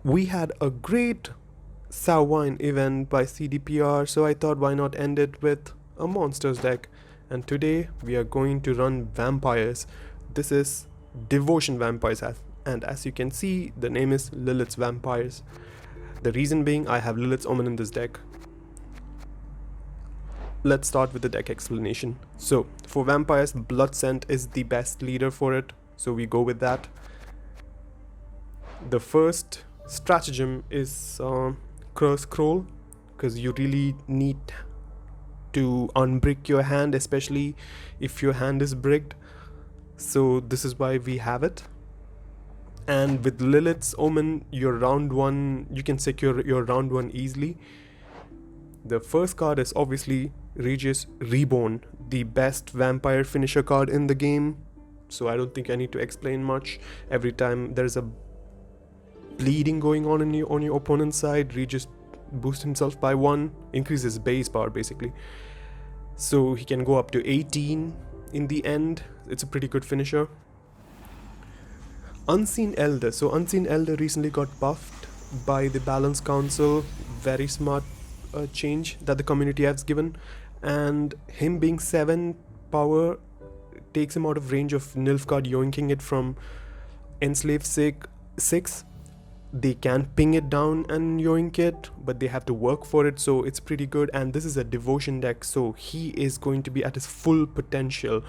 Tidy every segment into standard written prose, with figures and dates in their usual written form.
We had a great Samhain event by CDPR, so I thought why not end it with a monsters deck. And today we are going to run vampires. This is devotion vampires, and as you can see, the name is Lilith's Vampires. The reason being, I have Lilith's Omen in this deck. Let's start with the deck explanation. So for vampires, Blood Scent is the best leader for it, so we go with that. The first stratagem is Curse Scroll, because you really need to unbrick your hand, especially if your hand is bricked. So this is why we have it. And with Lilith's Omen, your round one, you can secure your round one easily. The first card is obviously Regis Reborn, the best vampire finisher card in the game. So I don't think I need to explain much. Every time there's a bleeding going on your opponent's side, Regis boosts himself by 1, increases base power basically. So he can go up to 18 in the end. It's a pretty good finisher. Unseen Elder. So Unseen Elder recently got buffed by the Balance Council. Very smart change that the community has given. And him being 7 power takes him out of range of Nilfgaard yoinking it from Enslave 6. They can ping it down and yoink it, but they have to work for it, so it's pretty good. And this is a devotion deck, so he is going to be at his full potential.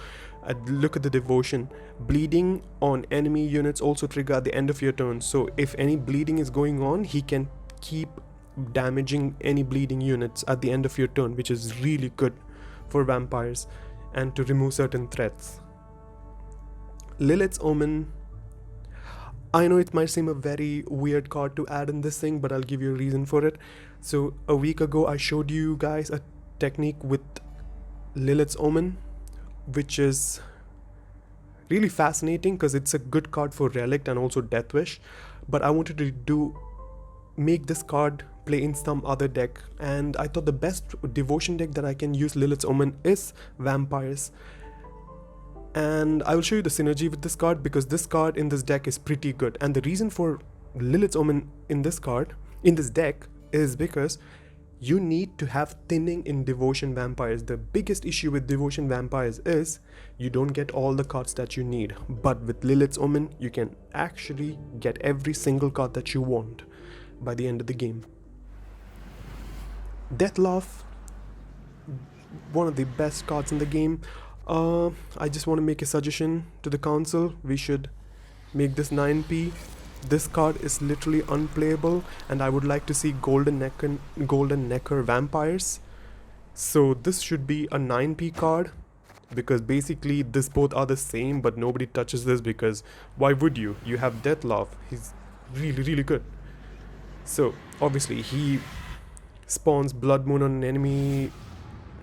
Look at the devotion. Bleeding on enemy units also trigger at the end of your turn, so if any bleeding is going on, he can keep damaging any bleeding units at the end of your turn, which is really good for vampires and to remove certain threats. Lilith's Omen. I know it might seem a very weird card to add in this thing, but I'll give you a reason for it. So a week ago I showed you guys a technique with Lilith's Omen, which is really fascinating because it's a good card for Relict and also Death Wish. But I wanted to make this card play in some other deck, and I thought the best devotion deck that I can use Lilith's Omen is Vampires. And I will show you the synergy with this card, because this card in this deck is pretty good. And the reason for Lilith's Omen in this deck is because you need to have thinning in Devotion Vampires. The biggest issue with Devotion Vampires is you don't get all the cards that you need. But with Lilith's Omen, you can actually get every single card that you want by the end of the game. Deathlove, one of the best cards in the game. I just want to make a suggestion to the council. We should make this 9p. This card is literally unplayable, and I would like to see Golden Necker Vampires. So this should be a 9p card, because basically this both are the same, but nobody touches this because why would you? You have Deathlove. He's really good. So obviously he spawns Blood Moon on an enemy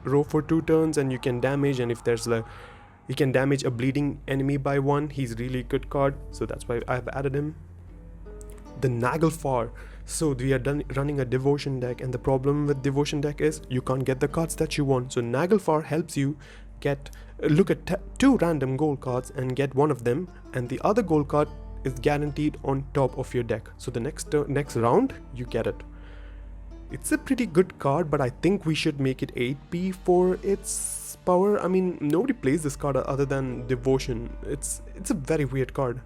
row for 2 turns, and you can damage, and if there's you can damage a bleeding enemy by 1. He's really good card, so that's why I've added him. The Naglfar. So we are running a devotion deck, and the problem with devotion deck is you can't get the cards that you want. So Naglfar helps you get look at 2 random gold cards and get one of them, and the other gold card is guaranteed on top of your deck. So the next round you get it. It's a pretty good card, but I think we should make it 8p for its power. I mean, nobody plays this card other than Devotion. It's a very weird card.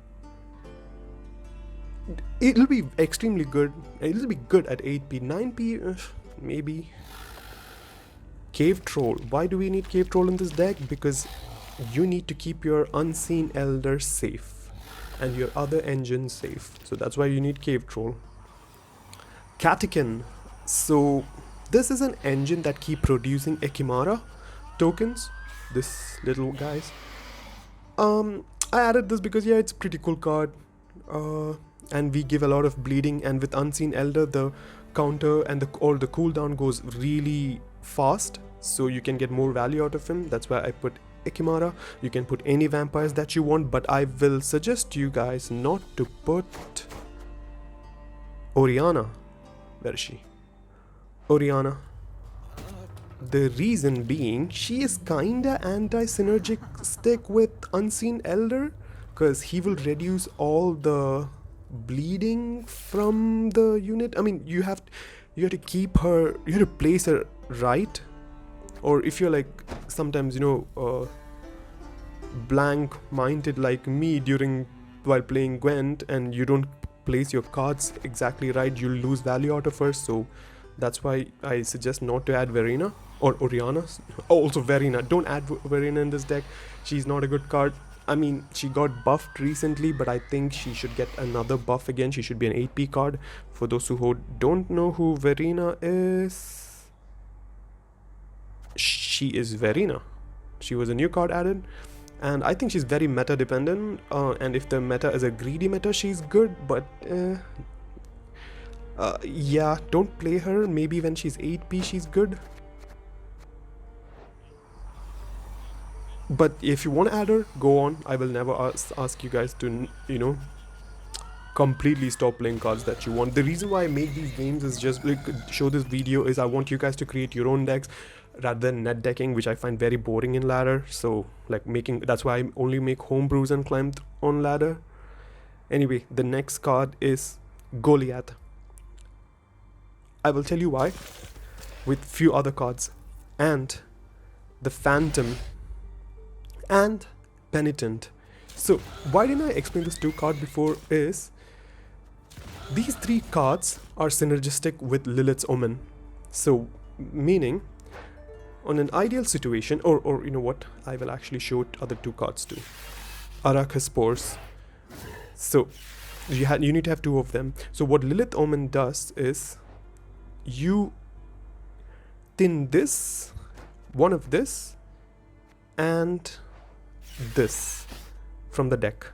It'll be extremely good. It'll be good at 8p. 9p, maybe. Cave Troll. Why do we need Cave Troll in this deck? Because you need to keep your Unseen Elder safe and your other engine safe. So that's why you need Cave Troll. Catechin. So this is an engine that keep producing Ixora tokens, this little guys. I added this because yeah, it's a pretty cool card, and we give a lot of bleeding, and with Unseen Elder the counter and the cooldown goes really fast, so you can get more value out of him. That's why I put Ixora. You can put any vampires that you want, but I will suggest you guys not to put Oriana. Where is she? Oriana. The reason being, she is kinda anti-synergistic with Unseen Elder, because he will reduce all the bleeding from the unit. I mean, you have to keep her, you have to place her right. Or if you're like sometimes, you know, blank minded like me while playing Gwent, and you don't place your cards exactly right, you'll lose value out of her. So that's why I suggest not to add Verena or Oriana. Oh, also Verena, don't add Verena in this deck. She's not a good card. I mean, she got buffed recently, but I think she should get another buff again. She should be an 8p card. For those who don't know who Verena is, she is Verena. She was a new card added, and I think she's very meta dependent, and if the meta is a greedy meta, she's good, but yeah, don't play her. Maybe when she's 8p she's good, but if you want to add her, go on. I will never ask you guys to, you know, completely stop playing cards that you want. The reason why I make these games is just like show this video is I want you guys to create your own decks rather than net decking, which I find very boring in ladder. So like that's why I only make homebrews and climb on ladder. Anyway, the next card is Goliath. I will tell you why with few other cards, and the Phantom and Penitent. So why didn't I explain this 2 card before is these 3 cards are synergistic with Lilith's Omen. So meaning on an ideal situation, or you know what, I will actually show other 2 cards too. Arachas Spores. So you need to have 2 of them. So what Lilith Omen does is you thin this, one of this, and this from the deck.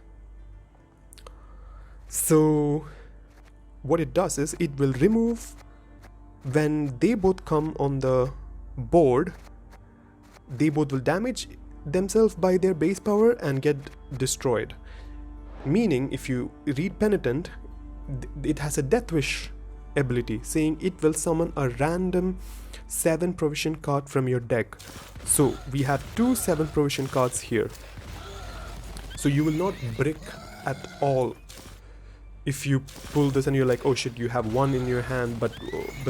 So what it does is it will remove, when they both come on the board, they both will damage themselves by their base power and get destroyed. Meaning if you read Penitent, it has a Death Wish ability saying it will summon a random 7 provision card from your deck. So we have 2 7 provision cards here. So you will not brick at all if you pull this and you're like, oh shit, you have 1 in your hand, but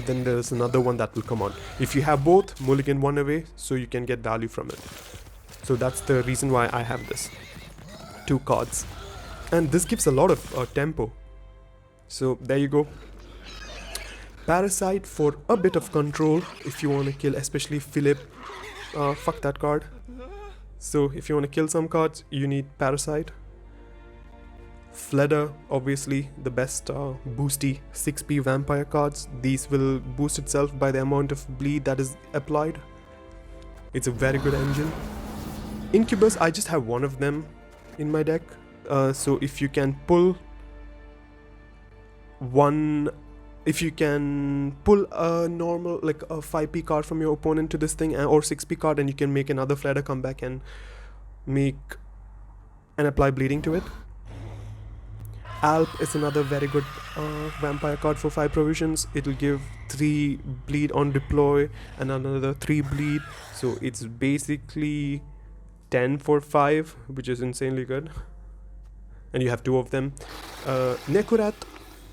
then there's another one that will come on. If you have both, mulligan 1 away so you can get value from it. So that's the reason why I have this 2 cards, and this gives a lot of tempo. So there you go. Parasite for a bit of control if you want to kill, especially Philip. Fuck that card. So if you want to kill some cards, you need Parasite. Fleder, obviously the best boosty 6p vampire cards. These will boost itself by the amount of bleed that is applied. It's a very good engine. Incubus, I just have 1 of them in my deck. So if you can pull a normal, like a 5p card from your opponent to this thing, or 6p card, and you can make another Fleder come back and apply bleeding to it. Alp is another very good vampire card for 5 provisions. It will give 3 bleed on deploy and another 3 bleed. So it's basically 10 for 5, which is insanely good. And you have 2 of them. Nekurat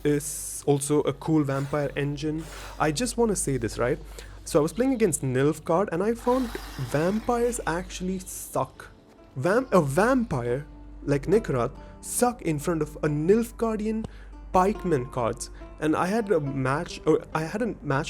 is also a cool vampire engine. I just want to say this, right? So I was playing against Nilfgaard and I found vampires actually suck. A vampire like Nekurat suck in front of a Nilfgaardian pikeman cards. And I had a match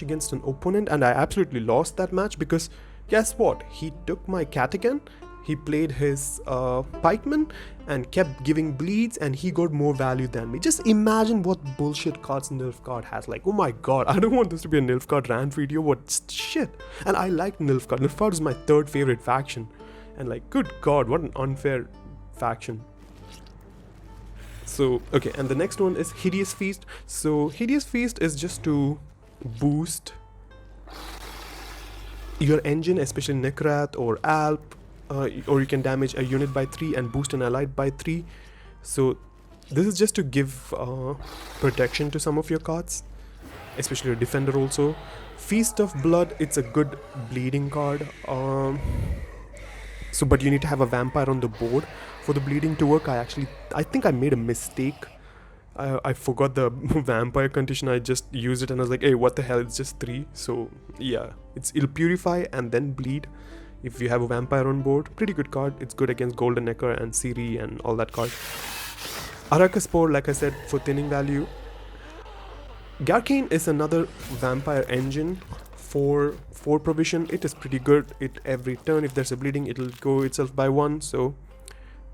against an opponent and I absolutely lost that match because guess what? He took my Katagan, he played his pikeman and kept giving bleeds, and he got more value than me. Just imagine what bullshit cards Nilfgaard has. Like, oh my god, I don't want this to be a Nilfgaard rant video, what shit. And I like Nilfgaard. Nilfgaard is my 3rd favorite faction. And like, good god, what an unfair faction. So, okay, and the next one is Hideous Feast. So, Hideous Feast is just to boost your engine, especially Nekrat or Alp, or you can damage a unit by 3 and boost an allied by 3. So, this is just to give protection to some of your cards, especially your defender also. Feast of Blood, it's a good bleeding card. But you need to have a vampire on the board for the bleeding to work. I think I made a mistake. I forgot the vampire condition. I just used it and I was like, hey, what the hell? It's just 3. So yeah, it'll purify and then bleed. If you have a vampire on board, pretty good card. It's good against Golden Necker and Siri and all that card. Arakaspore, like I said, for thinning value. Garcane is another vampire engine for 4 provision. It is pretty good. It every turn, if there's a bleeding, it'll go itself by 1. So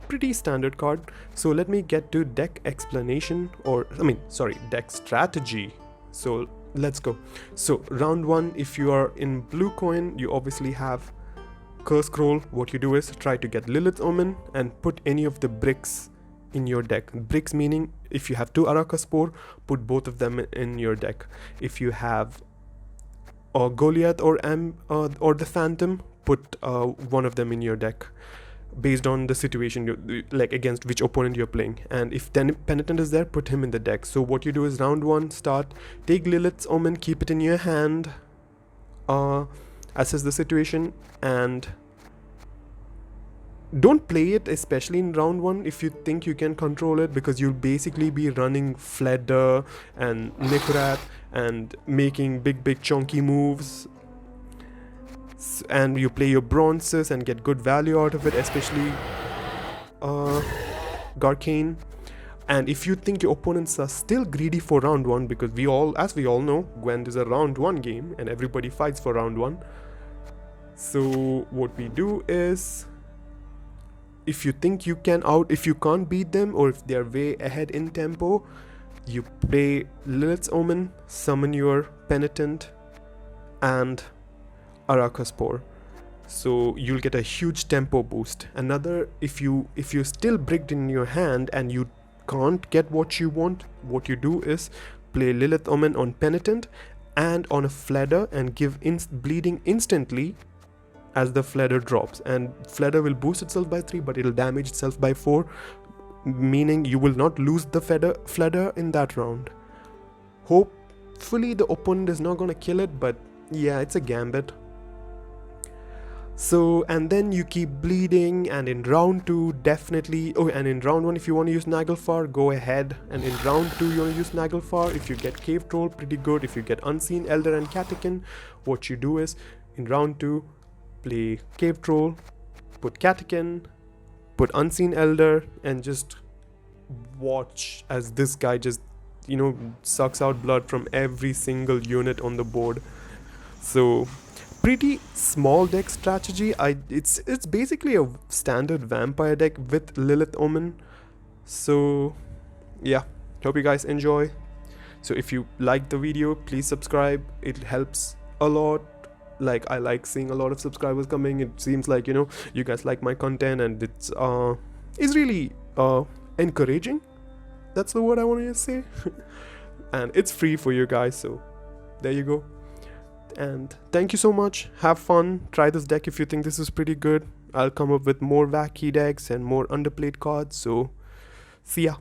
pretty standard card. So let me get to deck explanation, or deck strategy. So let's go. So round 1, if you are in blue coin, you obviously have Curse Scroll. What you do is try to get Lilith's Omen and put any of the bricks in your deck. Bricks meaning if you have 2 Arakaspore, put both of them in your deck. If you have Goliath or the Phantom, put one of them in your deck based on the situation, like against which opponent you're playing. And if Penitent is there, put him in the deck. So what you do is round 1, start, take Lilith's Omen, keep it in your hand, assess the situation, and don't play it, especially in round 1, if you think you can control it, because you'll basically be running Fledder and Nikorat and making big chunky moves, and you play your bronzes and get good value out of it, especially Garcane. And if you think your opponents are still greedy for round 1, because as we all know, Gwent is a round 1 game and everybody fights for round 1. So what we do is, if you think you if you can't beat them, or if they're way ahead in tempo, you play Lilith's Omen, summon your Penitent and Arakaspore. So you'll get a huge tempo boost. Another, if you're still bricked in your hand and you can't get what you want, what you do is play Lilith Omen on Penitent and on a Fledder, and give bleeding instantly as the Fledder drops. And Fledder will boost itself by 3, but it'll damage itself by 4, meaning you will not lose the Fledder in that round. Hopefully the opponent is not gonna kill it, but yeah, it's a gambit. So, and then you keep bleeding, and in round 2 definitely, and in round 1 if you want to use Naglfar, go ahead, and in round 2 you want to use Naglfar. If you get Cave Troll, pretty good. If you get Unseen Elder and Catechin, what you do is in round 2 play Cave Troll, put Catechin, put Unseen Elder, and just watch as this guy just, sucks out blood from every single unit on the board. So pretty small deck strategy. It's basically a standard vampire deck with Lilith Omen. So yeah, hope you guys enjoy. So if you like the video, please subscribe. It helps a lot. Like, I like seeing a lot of subscribers coming. It seems like, you guys like my content, and it's really encouraging. That's the word I wanted to say. And it's free for you guys, so there you go. And thank you so much. Have fun. Try this deck if you think this is pretty good. I'll come up with more wacky decks and more underplayed cards. So see ya.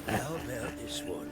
How about this one?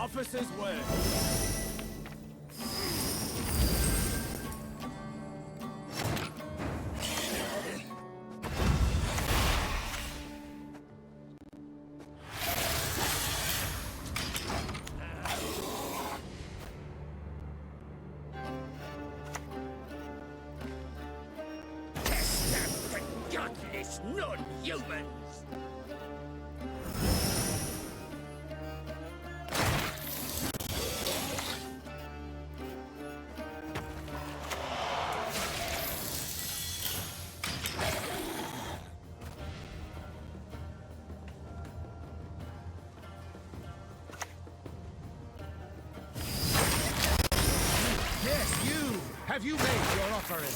Officer's word. Test them for godless non-humans! Yes, you! Have you made your offering?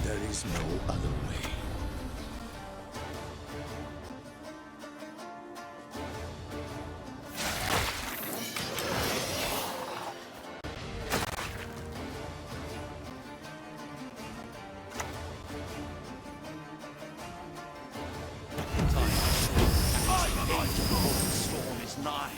There is no other way. Storm is nigh.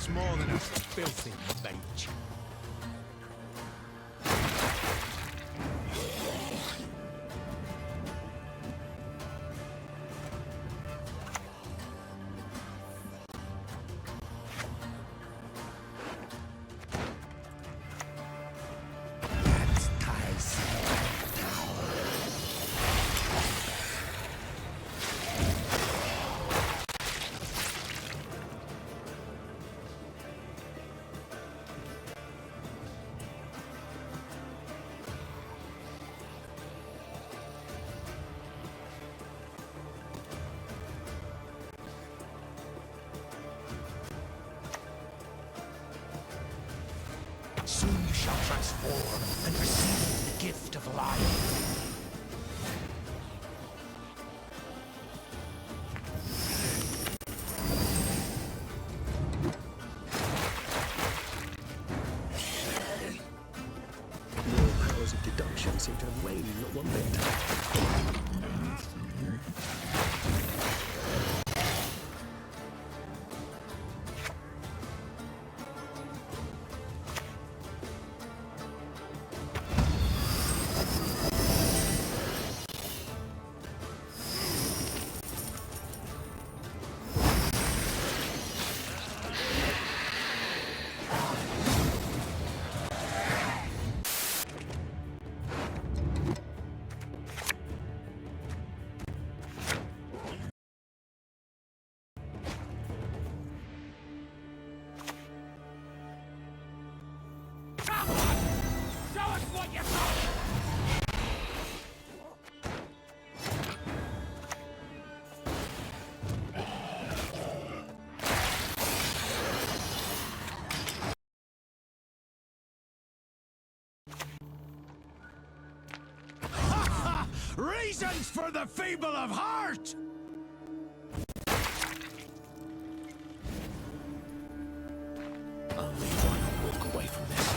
much more than a filthy bench. Soon you shall transform and receive the gift of life. Your powers of deduction seem to have waned not one bit. Show us what you got! Reasons for the feeble of heart! Only one will walk away from this.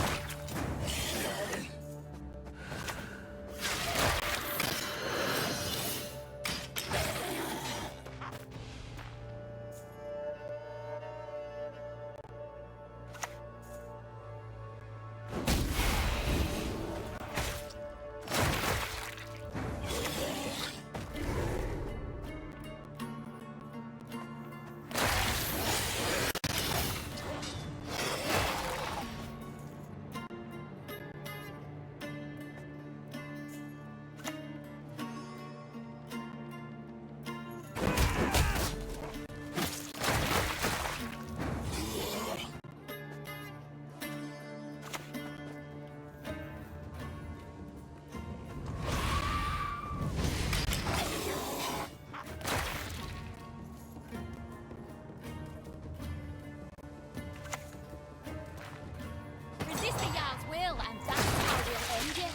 Resist the Jarl's will, and that's how we'll end it.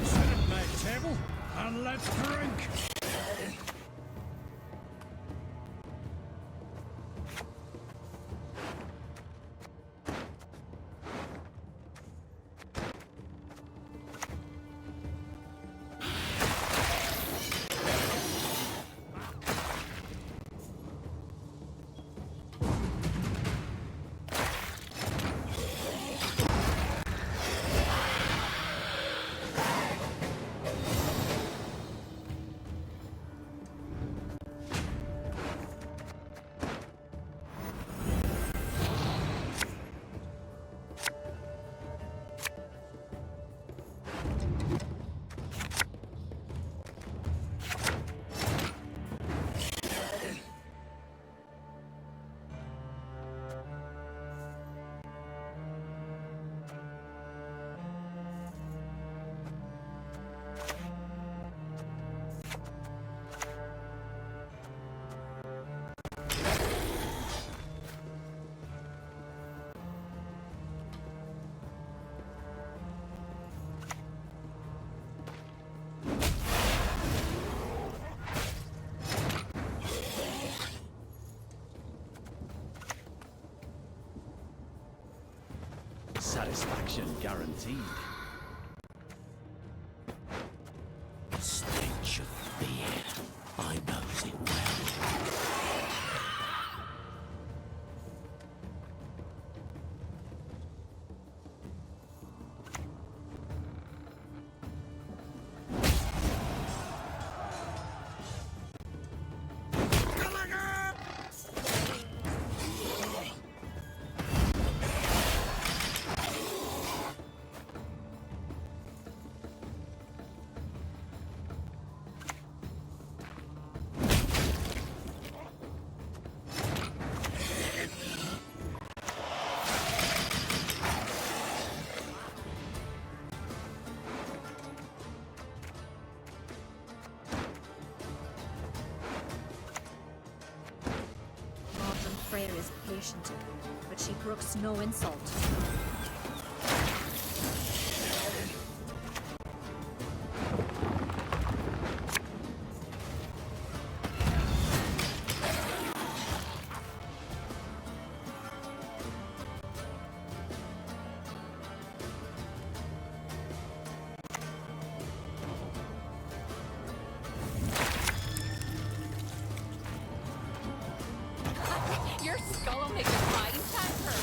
Set at my table, and let's drink! Satisfaction guaranteed. The stench of fear. I knows it well. Modern Freyr is patient, but she brooks no insult. Your skull will make a fine tanker.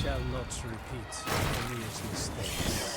shall not repeat Emir's mistakes.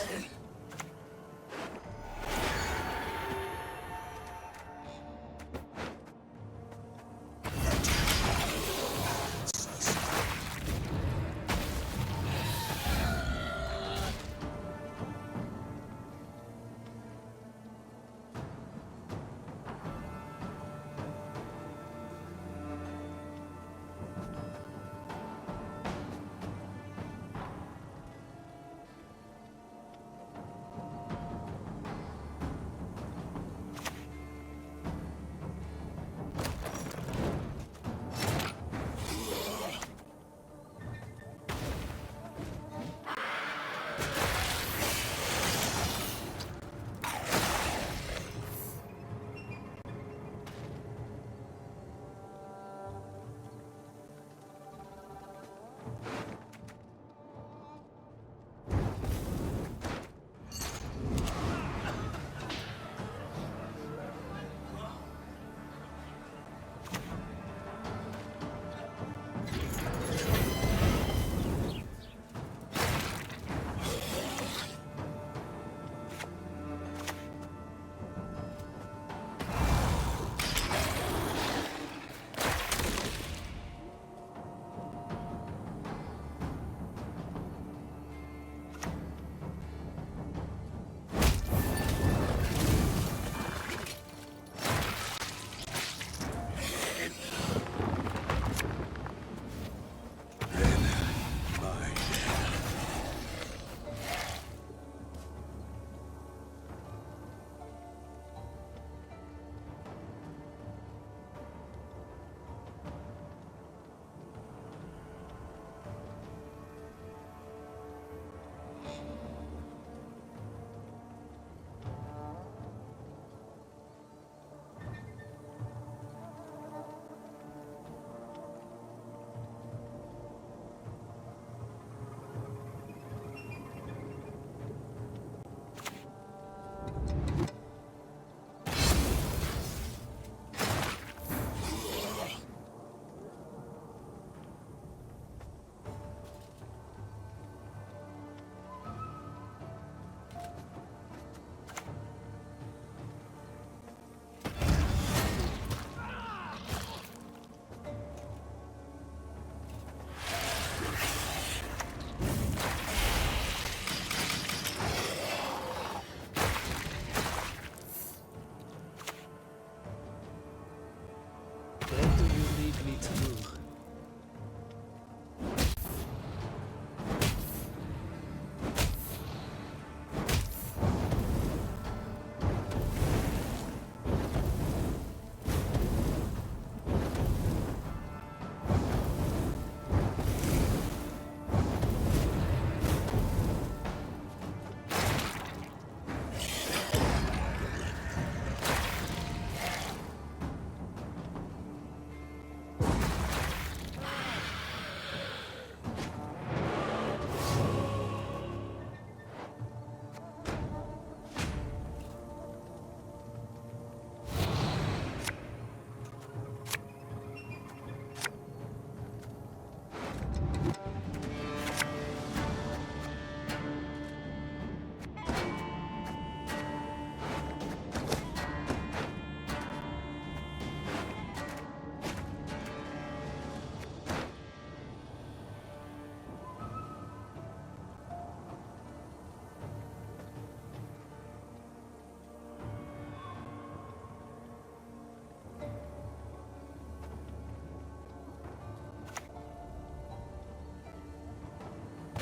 What do you need me to do?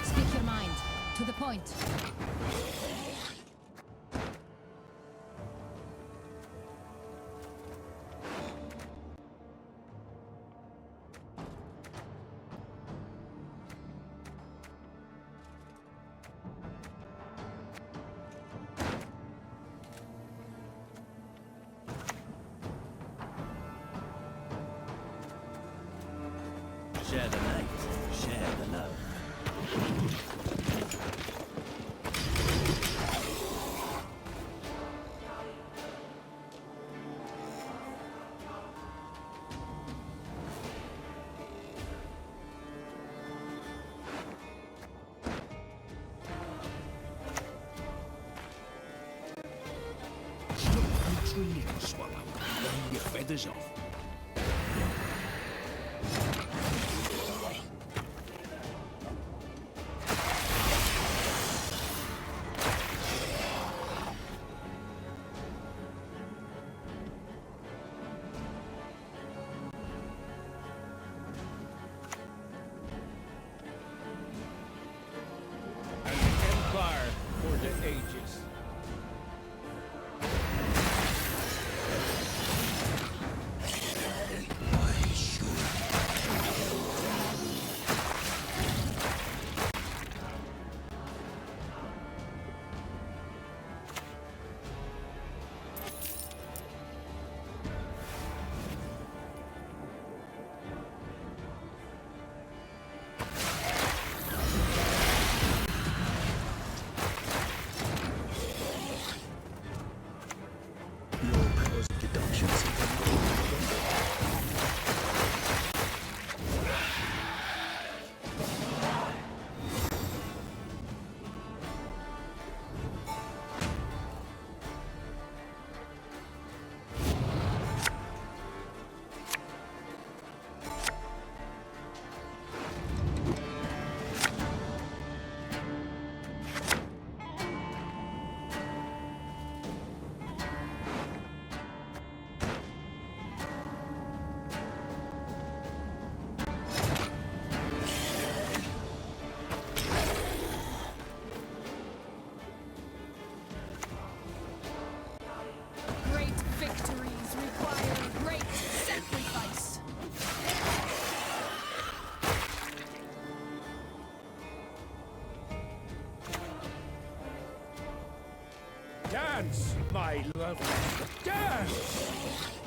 Speak your mind. To the point. Share the night, share the love. this off. An empire for the ages. Your powers of deduction seem to have Great victories require great sacrifice. Dance, my lovely, dance!